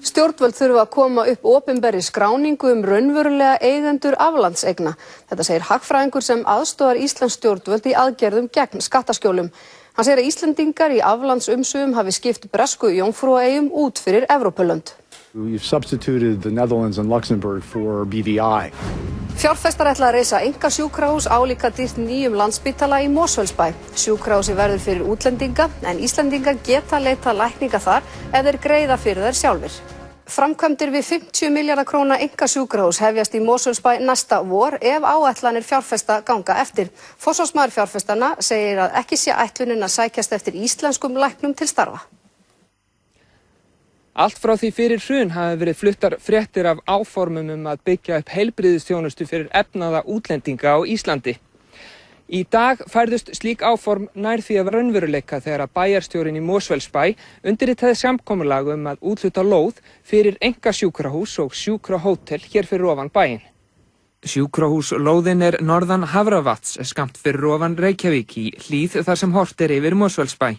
Stjórnvöld þurfa að koma upp opinberri skráningu raunverulega eigendur aflandseigna. Þetta segir hagfræðingur sem aðstoðar íslensk stjórnvöld í aðgerðum gegn skattaskjólum. Hann segir að Íslendingar í aflandsumsvifum hafi skipt bresku jómfrúaeyjum út fyrir Evrópulönd. We've substituted the Netherlands and Luxembourg for BVI. Fjárfestar ætla að reisa einkasjúkrahús álíka dýrt nýjum Landspítala í Mosfellsbæ. Sjúkrahúsið verður fyrir útlendinga en Íslendingar geta leitað lækninga þar ef þeir greiða fyrir þær sjálfir. Framkvæmdir við 50 milljarða króna einkasjúkrahús hefjast í Mosfellsbæ næsta vor ef áætlanir fjárfesta ganga eftir. Forsvarsmaður fjárfestanna segir að ekki sé ætlunin að sækjast eftir íslenskum læknum til starfa. Allt frá því fyrir hrun hafi verið fluttar fréttir af áformum að byggja upp heilbrigðisþjónustu fyrir efnaða útlendinga á Íslandi. Í dag færðust slík áform nær því að raunveruleika þegar að bæjarstjórinn í Mosfellsbæ undirritaði samkomulag að úthluta lóð fyrir einkasjúkrahús og sjúkrahótel hér fyrir ofan bæinn. Sjúkrahúslóðin norðan Hafravatns skammt fyrir ofan Reykjavík í hlíð þar sem horft yfir Mosfellsbæ.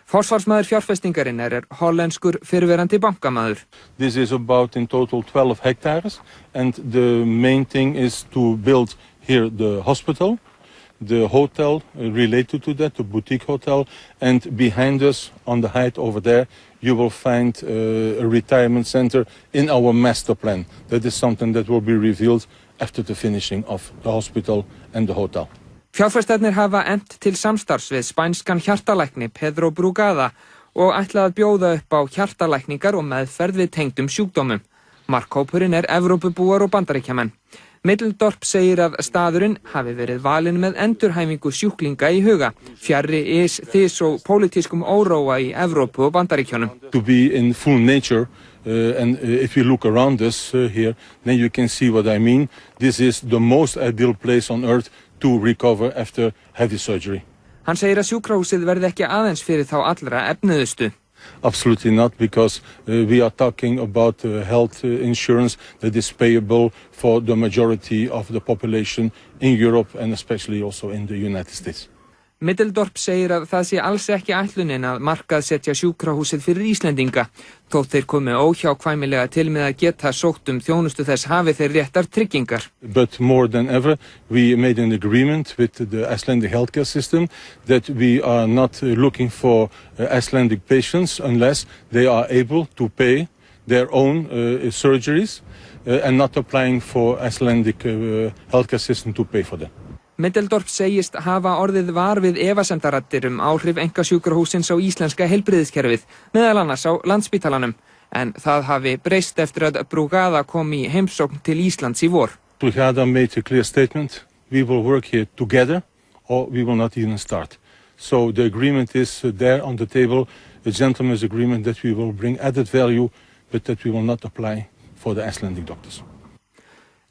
Forsvarsmaður fjárfestingarinnar hollenskur fyrrverandi bankamaður. This is about in total 12 hectares and the main thing is to build here the hospital, the hotel related to that, the boutique hotel, and behind us on the height over there you will find a retirement center in our master plan. That is something that will be revealed after the finishing of the hospital and the hotel. Fjárfestarnir hafa efnt til samstarfs við spænskan hjartalækni Pedro Brugada og ætlað að bjóða upp á hjartalækningar og meðferð við tengdum sjúkdómum. Markhópurinn Evrópubúar og Bandaríkjamenn. Middledorp segir að staðurinn hafi verið valinn með endurhæfingu sjúklinga í huga, fjarri þys og pólitískum óróa í Evrópu og Bandaríkjunum. To be in full nature and if you look around us here, then you can see what I mean. This is the most ideal place on earth to recover after heavy surgery. Hann segir að sjúkrahúsið verði ekki aðeins fyrir þá allra efnuðustu. Absolutely not, because we are talking about health insurance that is payable for the majority of the population in Europe and especially also in the United States. Middledorp segir að það sé alls ekki ætlunin að markaðsetja sjúkrahúsið fyrir Íslendinga, þótt þeir komi óhjákvæmilega til með að geta sótt þjónustu þess hafi þeir réttar tryggingar. But more than ever, we made an agreement with the Icelandic healthcare system that we are not looking for Icelandic patients unless they are able to pay their own surgeries and not applying for Icelandic healthcare system to pay for them. Middledorp segist hafa orðið var við efasemdaraddir áhrif einkasjúkrahússins á íslenska heilbrigðiskerfið, meðal annars á Landspítalanum, en það hafi breyst eftir að Brugada kom í heimsókn til Íslands í vor. Brugada made a clear statement. We will work here together or we will not even start. So the agreement is there on the table, a gentleman's agreement that we will bring added value, but that we will not apply for the Icelandic doctors.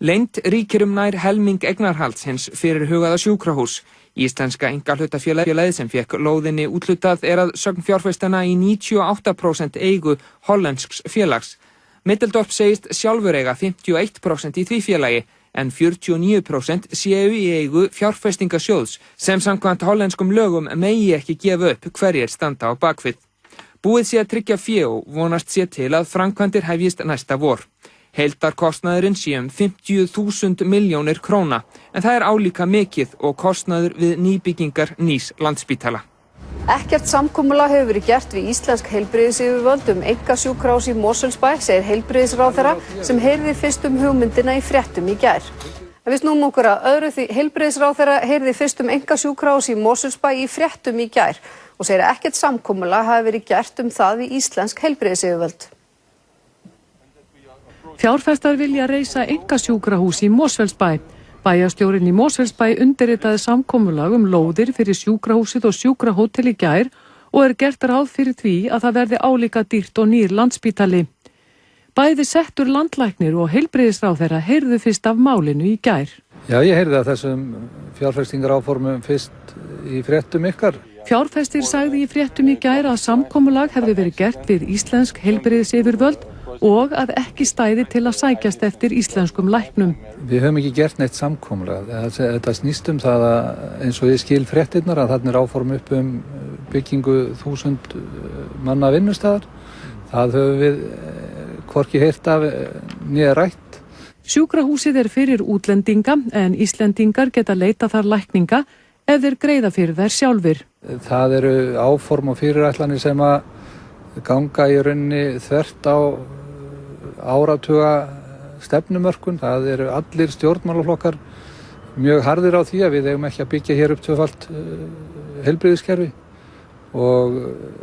Leynd ríkir nær helming eignarhalds hins fyrirhugaða sjúkrahús. Íslenska einkahlutafélagið sem fékk lóðinni úthlutað að sögn fjárfestanna í 98% eigu hollensks félags. Middledorp segist sjálfur eiga 51% í því félagi, en 49% séu í eigu fjárfestingasjóðs sem samkvæmt hollenskum lögum megi ekki gefa upp hverjir standa á bakvið. Búið sé að tryggja fé og vonast sé til að framkvæmdir hefjist næsta vor. Heildarkostnaðurinn sé 50.000 milljónir króna, en það álíka mikið og kostnaður við nýbyggingar nýs Landspítala. Ekkert samkomulag hefur verið gert við íslensk heilbrigðisyfirvöld einkasjúkrahús í Mosfellsbæ, segir heilbrigðisráðherra sem heyrði fyrst hugmyndina í fréttum í gær. En við snúum okkur að öðru því heilbrigðisráðherra heyrði fyrst einkasjúkrahús í Mosfellsbæ í fréttum í gær og segir að ekkert samkomulag hafi verið gert það við íslensk heilbrigðisyfirvöld. Fjárfestar vilja reisa einkasjúkrahús í Mosfellsbæ. Bæjarstjórinn í Mosfellsbæ undirritaði samkomulag lóðir fyrir sjúkrahúsið og sjúkrahótel í gær og gert ráð fyrir því að það verði álíka dýrt og nýr Landspítali. Bæði settur landlæknir og heilbrigðisráðherra heyrðu fyrst af málinu í gær. Já, ég heyrði að þessum fjárfestingaráformum fyrst í fréttum ykkar. Fjárfestir sagði í fréttum í gær að samkomulag hefði verið gert við íslensk heilbrigðisyfirvöld og að ekki stæði til að sækjast eftir íslenskum læknum. Við höfum ekki gert neitt samkomulag. Þetta snýst það að eins og ég skil fréttirnar að þarna áform upp byggingu 1000 manna vinnustæðar. Það höfum við hvorki heyrt af né rætt. Sjúkrahúsið er fyrir útlendinga en Íslendingar geta leita þar lækninga ef þeir greiða fyrir þær sjálfir. Það eru áform og fyrirætlanir sem að ganga í rauninni þvert á áratuga stefnumörkun. Það eru allir stjórnmálaflokkar mjög harðir á því að við eigum ekki að byggja hér upp tvöfalt heilbrigðiskerfi og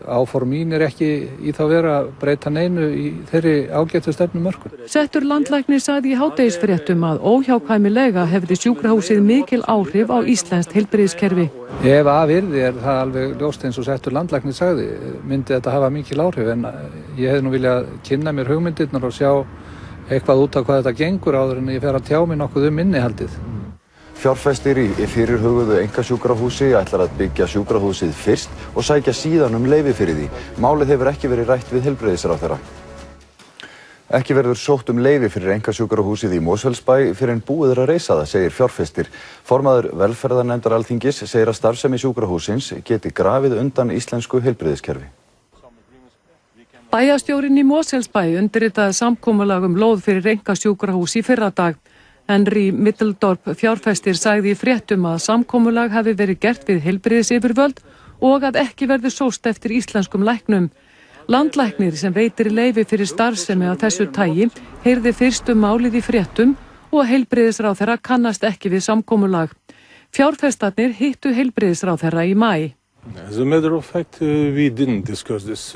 áform mín er ekki í þá vera að breyta neinu í þeirri ágætu stefnumörkun. Settur landlæknir sagði í hádegisfréttum að óhjákvæmilega hefði sjúkrahúsið mikil áhrif á íslenskt heilbrigðiskerfi. Ef af yrði er það alveg ljóst eins og settur landlæknir sagði, myndi þetta hafa mikil áhrif en ég hefði nú viljað kynna mér hugmyndirnar og sjá eitthvað út af hvað þetta gengur áður en ég fer að tjá mig nokkuð innihaldið. Fjárfestir í fyrirhuguðu einkasjúkrahúsi ætlar að byggja sjúkrahúsið fyrst og sækja síðan leyfi fyrir því. Málið hefur ekki verið rætt við heilbrigðisráðherra. Ekki verður sótt leyfi fyrir einkasjúkrahúsið í Mosfellsbæ fyrr en búið að reisa það, segir fjárfestir. Formaður velferðarnefndar Alþingis segir að starfsemi sjúkrahússins geti grafið undan íslensku heilbrigðiskerfi. Bæjarstjórinn í Mosfellsbæ undirritaði samkomulag lóð fyrir einkasjúkrahús í fyrradag. Henry Middledorp fjárfestir sagði í fréttum að samkomulag hafi verið gert við heilbrigðisyfirvöld og að ekki verður sóst eftir íslenskum læknum. Landlæknir sem veitir leyfi fyrir starfsemi af þessu tagi heyrði fyrst málið í fréttum og heilbrigðisráðherra kannast ekki við samkomulag. Fjárfestarnir hittu heilbrigðisráðherra í maí. As a matter of fact, we didn't discuss this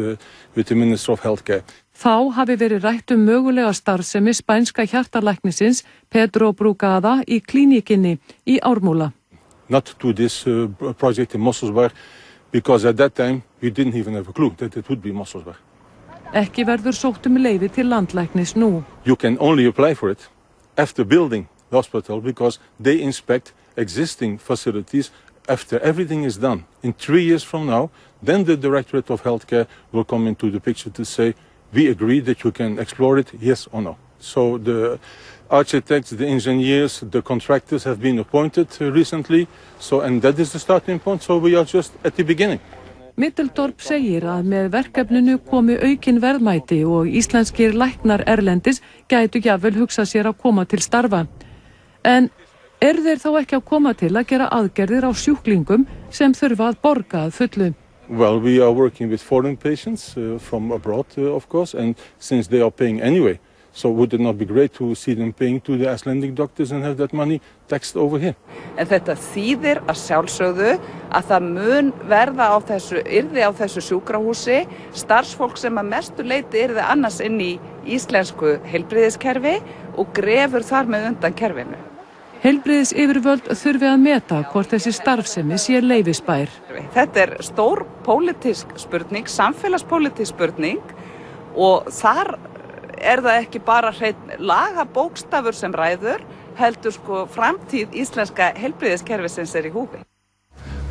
with the Minister of Healthcare. Þá hafi verið rætt mögulega starfsemi spænska hjartalæknisins Pedro Brugada í klínikinni í Ármúla. Not to this project in Mosfellsbæ, because at that time we didn't even have a clue that it would be Mosfellsbæ. Ekki verður sótt leyfi til landlæknis nú. You can only apply for it after building the hospital because they inspect existing facilities after everything is done. In 3 years from now, then the Directorate of Healthcare will come into the picture to say we agree that you can explore it, yes or no. So the architects, the engineers, the contractors have been appointed recently, and that is the starting point, so we are just at the beginning. Middledorp segir að með verkefninu komi aukin verðmæti og íslenskir læknar erlendis gætu jafnvel hugsað sér að koma til starfa. En þeir þá ekki að koma til að gera aðgerðir á sjúklingum sem þurfa að borga að fullu? Well, we are working with foreign patients from abroad, of course, and since they are paying anyway, so would it not be great to see them paying to the Icelandic doctors and have that money taxed over here? En þetta þýðir að sjálfsögðu að það mun verða yrði á þessu sjúkrahúsi starfsfólk sem að mestu leyti yrði annars inn í íslensku heilbrigðiskerfi og grefur þar með undan kerfinu. Heilbrigðisyfirvöld þurfi að meta hvort þessi starfsemi sé leyfisbær. Þetta er stór pólitísk spurning, samfélagspólitísk spurning og þar það ekki bara hreinn lagabókstafur sem ræður, heldur framtíð íslenska heilbrigðiskerfisins í húfi.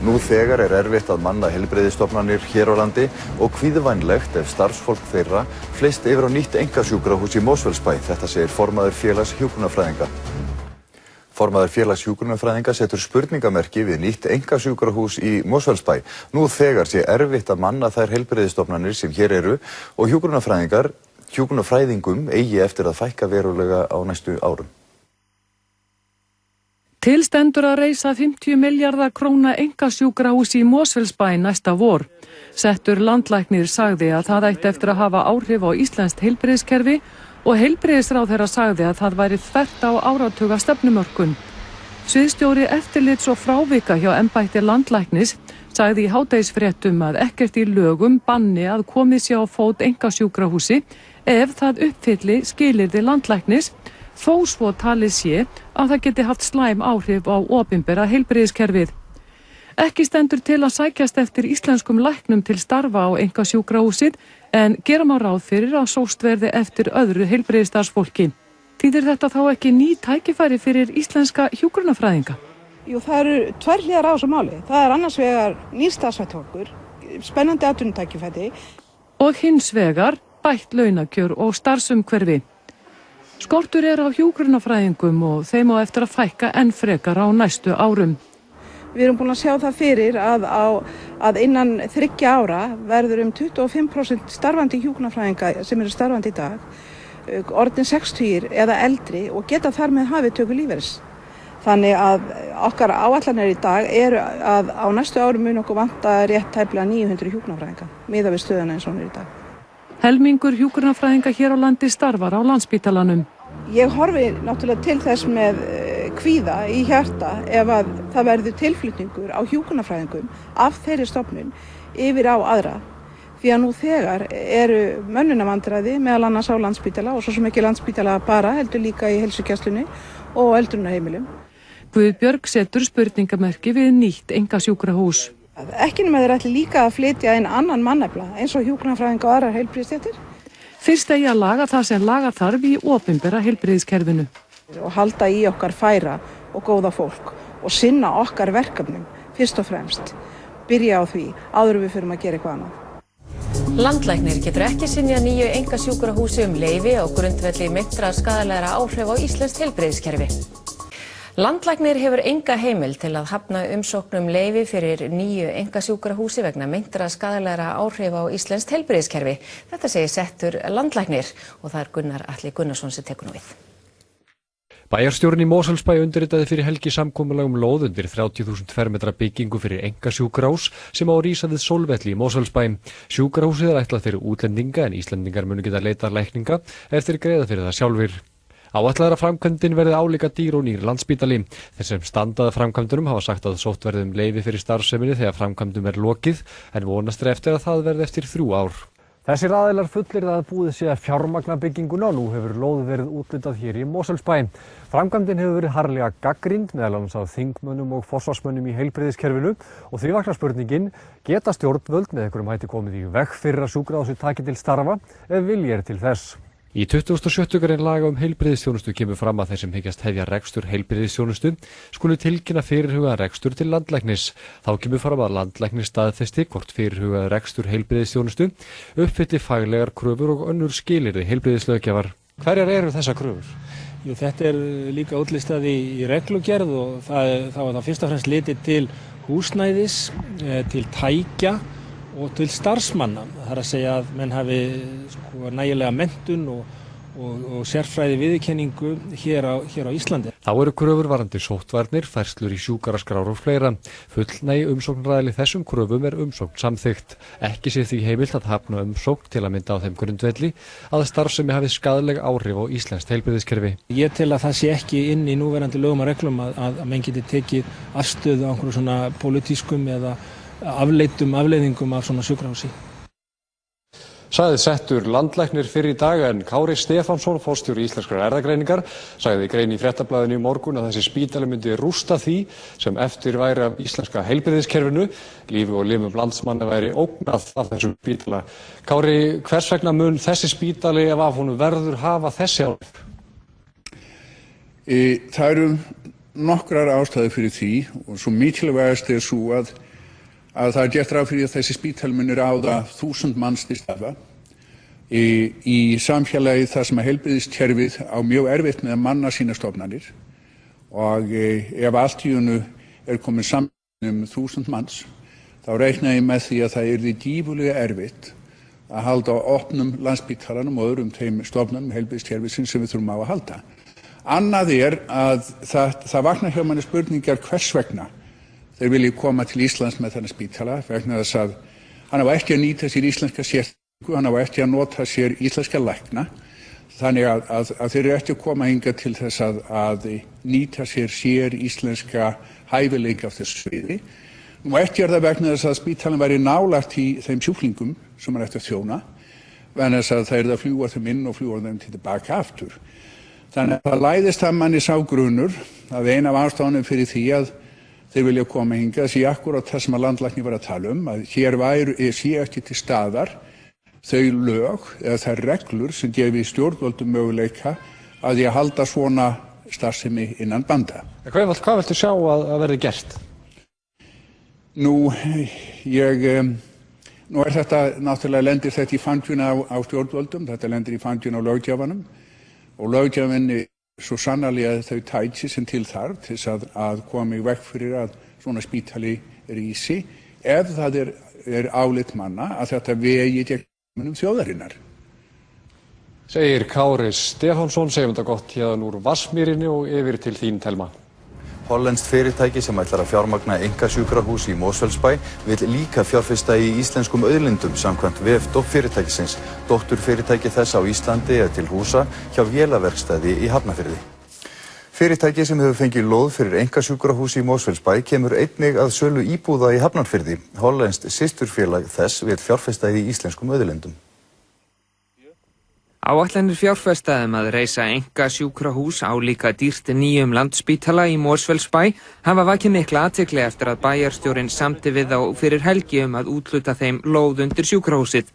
Nú þegar erfitt að manna heilbrigðisstofnanir hér á landi og kvíðvænlegt ef starfsfólk þeirra flyst yfir á nýtt einkasjúkrahús í Mosfellsbæ. Þetta segir formaður félags hjúkrunarfræðinga. Formaður félags hjúkrunarfræðinga setur spurningamerki við nýtt einkasjúkrahús í Mosfellsbæ. Nú þegar sé erfitt að manna þær heilbrigðisstofnanir sem hér eru og hjúkrunarfræðingum eigi eftir að fækka verulega á næstu árum. Til stendur að reisa 50 milljarða króna einkasjúkrahús í Mosfellsbæ næsta vor. Settur landlæknir sagði að það ætti eftir að hafa áhrif á íslenskt heilbrigðiskerfi og heilbrigðisráðherra sagði að það væri þvert á áratuga stefnumörkun. Sviðsstjóri eftirlits og frávika hjá embætti landlæknis sagði í hádegisfréttum að ekkert í lögum banni að komið sé á fót einkasjúkrahúsi ef það uppfylli skilyrði landlæknis, þó svo talið sé að það geti haft slæm áhrif á opinbera heilbrigðiskerfið. Ekki stendur til að sækjast eftir íslenskum læknum til starfa á einkasjúkrahúsið en gera má ráð fyrir að sóst verði eftir öðru heilbrigðisstarfsfólki. Þýðir þetta þá ekki ný tækifæri fyrir íslenska hjúkrunarfræðinga? Jú, það eru tvær hliðar á þessu máli. Það annars vegar nýr starfsvettvangur, spennandi atvinnutækifæri og hins vegar bætt launakjör og starfsumhverfi. Skortur á hjúkrunarfræðingum og þeim á eftir að fækka enn frekar á næstu árum. Við erum búin að sjá það fyrir að innan 3 ára verður 25% starfandi hjúkrunarfræðinga sem eru starfandi í dag orðin 60 eða eldri og geta þar með hafið töku lífeyris. Þannig að okkar áætlanir í dag eru að á næstu árum mun okkur vanta rétt tæplega 900 hjúkrunarfræðinga miðað við stöðuna eins og hún er í dag. Helmingur hjúkrunarfræðinga hér á landi starfar á Landspítalanum. Ég horfi náttúrulega til þess með kvíða í hjarta ef að það verður tilflutningur á hjúkrunarfræðingum af þeirri stofnun yfir á aðra. Því að nú þegar eru mönnunarvandræði meðal annars á Landspítala og svo sem ekki Landspítala bara heldur líka í heilsugæslunni og öldrunarheimilum. Guðbjörg setur spurningamerki við nýtt einkasjúkrahús. Ekki nema þeir ætli líka að flytja inn annan mannefla eins og hjúkrunarfræðinga og aðrar heilbrigðisstéttir. Fyrst eigi að laga það sem laga þarf í opinbera heilbrigðiskerfinu. Og halda í okkar færa og góða fólk og sinna okkar verkefnum fyrst og fremst. Byrja á því áður við förum að gera eitthvað annað. Landlæknir getur ekki synjað nýju einkasjúkrahúsi leyfi á grundvelli meintra skaðalegra áhrif á íslenskt heilbrigðiskerfi. Landlæknir hefur enga heimild til að hafna umsóknum leyfi fyrir nýju einkasjúkrahúsi vegna meintra skaðalegra áhrif á íslenskt heilbrigðiskerfi. Þetta segir settur landlæknir og það er Gunnar Atli Gunnarsson sem tekur nú við. Bæjarstjórinn í Mosfellsbæ undirritaði fyrir helgi samkomulag lóð undir 30.000 fermetra byggingu fyrir einkasjúkrahús sem á að rísa við Sólvelli í Mosfellsbæ. Sjúkrahúsið er ætlað fyrir útlendinga en Íslendingar munu geta leitað lækninga ef þeir greiða fyrir það sjálfir. Áætlaðra framkvæmdin verði álíka dýr og nýr Landspítali. Þeir sem standaði framkvæmdunum hafa sagt að sótt verði leyfi fyrir starfseminni þegar framkvæmdum er lokið en vonast er eftir að það verði eftir 3 ár. Þessir aðilar fullir að búið sé að fjármagna bygginguna og nú hefur lóð verið úthlutað hér í Mosfellsbæ. Framkvæmdin hefur verið harðlega gagnrýnd meðal annars af þingmönnum og forsvarsmönnum í heilbrigðiskerfinu og því vaknar spurningin, geta stjórnvöld með einhverjum hætti komið í veg fyrir að sjúkrahúsið taki til starfa ef vilji er til þess? Í 27. grein laga heilbrigðisþjónustu kemur fram að þeir sem hyggjast hefja rekstur heilbrigðisþjónustu skulu tilkynna fyrirhugaðan rekstur til landlæknis. Þá kemur fram að landlæknis staðfesti hvort fyrirhugaður rekstur heilbrigðisþjónustu uppfylli faglegar kröfur og önnur skilyrði heilbrigðislöggjafar. Hverjar eru þessar kröfur? Jú, þetta er líka útlistað í reglugerð og þá er það fyrst og fremst litið til húsnæðis, til tækja og til starfsmanna. Það er að segja að menn hafi nægilega menntun og sérfræði viðurkenningu hér á Íslandi. Þá eru kröfur varðandi sóttvarnir, færslur í sjúkraskrár og fleira. Fullnægi umsóknaraðili þessum kröfum er umsókn samþykkt. Ekki sé því heimilt að hafna umsókn til að mynda á þeim grundvelli að starfsemi hafi skaðleg áhrif á íslenskt heilbrigðiskerfi. Ég tel að það sé ekki inn í núverandi lögum og reglum að menn geti tekið afstöðu á einhverju svona pólitískum eða afleiðingum af svona sjúkrahúsi. Sagði settur landlæknir fyrr í dag en Kári Stefánsson, forstjóri Íslenskrar erfðagreiningar, sagði í grein í Fréttablaðinu í morgun að þessi spítali myndi rústa því sem eftir væri af íslenska heilbrigðiskerfinu. Lífi og limum landsmanna væri ógnað af þessum spítala. Kári, hvers vegna mun þessi spítali ef af honum verður hafa þessi áhrif? Það eru nokkrar ástæður fyrir því og svo mikilvægast er svo að það er gert ráð fyrir að þessi spítali muni ráða 1000 manns til starfa í samfélagi þar sem að heilbrigðiskerfið á mjög erfitt með að manna sína stofnanir og ef allt í einu er komið saman 1000 manns þá reikna ég með því að það yrði gífurlega erfitt að halda á opnum Landspítalanum og öðrum þeim stofnunum heilbrigðiskerfisins sem við þurfum á að halda. Annað er að það vaknar hjá manni spurningar hvers vegna þeir vilji koma til Íslands með þennan spítala vegna þess að hann á ekki að nýta sér íslenska sérþekkingu, hann á ekki að nota sér íslenska lækna, þannig að þeir eru ekki að koma hingað til þess að nýta sér íslenska hæfileika af þessu sviði. Nú ekki er það vegna þess að spítalan væri nálægt í þeim sjúklingum sem hann ætti að þjóna, vegna þess að það er að fljúga þeim inn og fljúga þeim tilbaka aftur. Þannig að það læðist að manni sá grunur að ein af ástæðunum fyrir því að þeir vilja koma hingað sé akkúrat það sem að landlæknir var að tala að hér sé ekki til staðar þau lög eða þær reglur sem gefi stjórnvöldum möguleika að því að halda svona starfsemi innan banda. Hvað viltu sjá að verði gert? Nú er þetta náttúrulega lendir þetta í fanginu á stjórnvöldum, þetta lendir í fanginu á löggjafanum og löggjafinni svo sannarlega þau tæki sem til þarf til að koma í veg fyrir að svona spítali rísi ef það er álit manna að þetta vegi gegn þjóðarinnar. Segir Kári Stefánsson, segjum þetta gott hérna úr Vatnsmýrinni og yfir til þín, Telma. Hollenskt fyrirtæki sem ætlar að fjármagna einkasjúkrahús í Mosfellsbæ vill líka fjárfesta í íslenskum auðlindum samkvæmt vef fyrirtækisins. Dótturfyrirtæki þess á Íslandi til húsa hjá vélaverkstæði í Hafnarfirði. Fyrirtæki sem hefur fengið lóð fyrir einkasjúkrahús í Mosfellsbæ kemur einnig að sölu íbúða í Hafnarfirði. Hollenskt systurfélag þess vill fjárfesta í íslenskum auðlindum. Áætlanir fjárfesta að reisa einkasjúkrahús álíka dýrt nýjum Landspítala í Mosfellsbæ hafa vakið mikla athygli eftir að bæjarstjórinn samdi við þá fyrir helgi að úthluta þeim lóð undir sjúkrahúsið.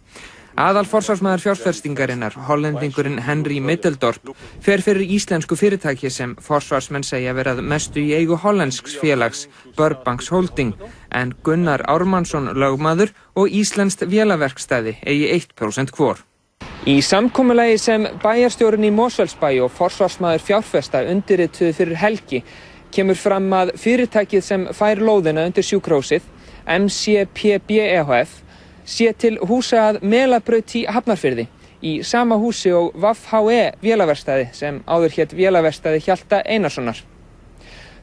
Aðalforsvarsmaður fjárfestingarinnar, hollendingurinn Henry Middeldorp, fer fyrir íslensku fyrirtæki sem forsvarsmenn segja verið mestu í eigu hollensks félags, Burbanks Holding, en Gunnar Ármannsson lögmaður og íslenskt vélaverkstæði eigi 1% hvor. Í samkomulagi sem bæjarstjórinn í Mosfellsbæ og forsvarsmaður fjárfesta undirrituðu fyrir helgi kemur fram að fyrirtækið sem fær lóðina undir sjúkrahúsið, MCPB EHF, sé til húsa að Melabraut í Hafnarfirði, í sama húsi og VAFHE vélaverkstæði sem áður hét vélaverkstæði Hjalta Einarssonar.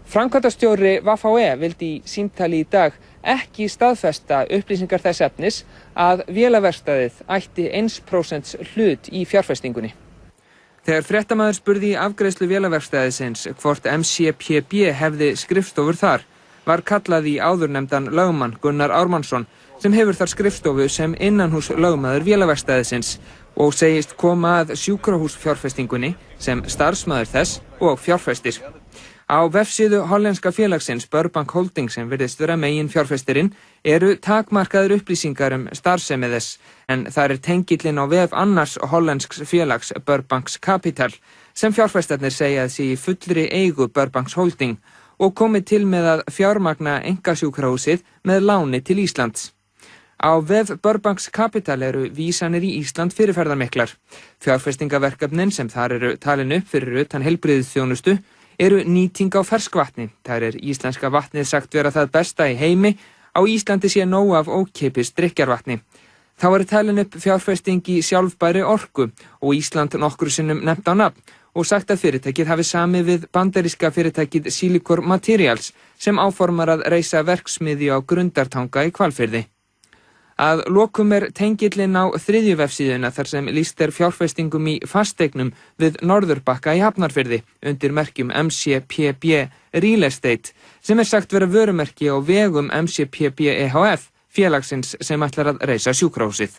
Framkvæmdastjóri VAFHE vildi í símtali í dag ekki staðfesta upplýsingar þess efnis að vélaverkstæðið ætti 1% hlut í fjárfestingunni. Þegar fréttamaður spurði í afgreiðslu vélaverkstæðisins hvort MCPB hefði skrifstofur þar, var kallað í áðurnefndan lögmann Gunnar Ármannsson sem hefur þar skrifstofu sem innanhús lögmaður vélaverkstæðisins og segist koma að sjúkrahúsfjárfestingunni sem starfsmaður þess og fjárfestir. Á vefsíðu hollenska félagsins Burbank Holding sem virðist vera megin fjárfestirinn eru takmarkaður upplýsingar starfsemi þess en þar tengillinn á vef annars hollensks félags Burbanks Capital sem fjárfestarnir segja að sé í fullri eigu Burbanks Holding og komið til með að fjármagna einkasjúkrahúsið með láni til Íslands. Á vef Burbanks Capital eru vísanir í Ísland fyrirferðarmiklar. Fjárfestingaverkefnin sem þar eru talin upp fyrir utan heilbrigðisþjónustu eru nýting á ferskvatni. Þar íslenska vatnið sagt vera það besta í heimi, á Íslandi sé nóg af ókeypis drykkjarvatni. Þá talin upp fjárfesting í sjálfbæri orku og Ísland nokkru sinnum nefnt á nafn og sagt að fyrirtækið hafi samið við bandaríska fyrirtækið Silicor Materials sem áformar að reisa verksmiðju á Grundartanga í Hvalfirði. Að lokum tengillinn á þriðju vefsíðuna þar sem lýst fjárfestingum í fasteignum við Norðurbakka í Hafnarfirði undir merkjum MCPB Real Estate sem sagt vera vörumerki á vegum MCPB EHF félagsins sem ætlar að reisa sjúkrahúsið.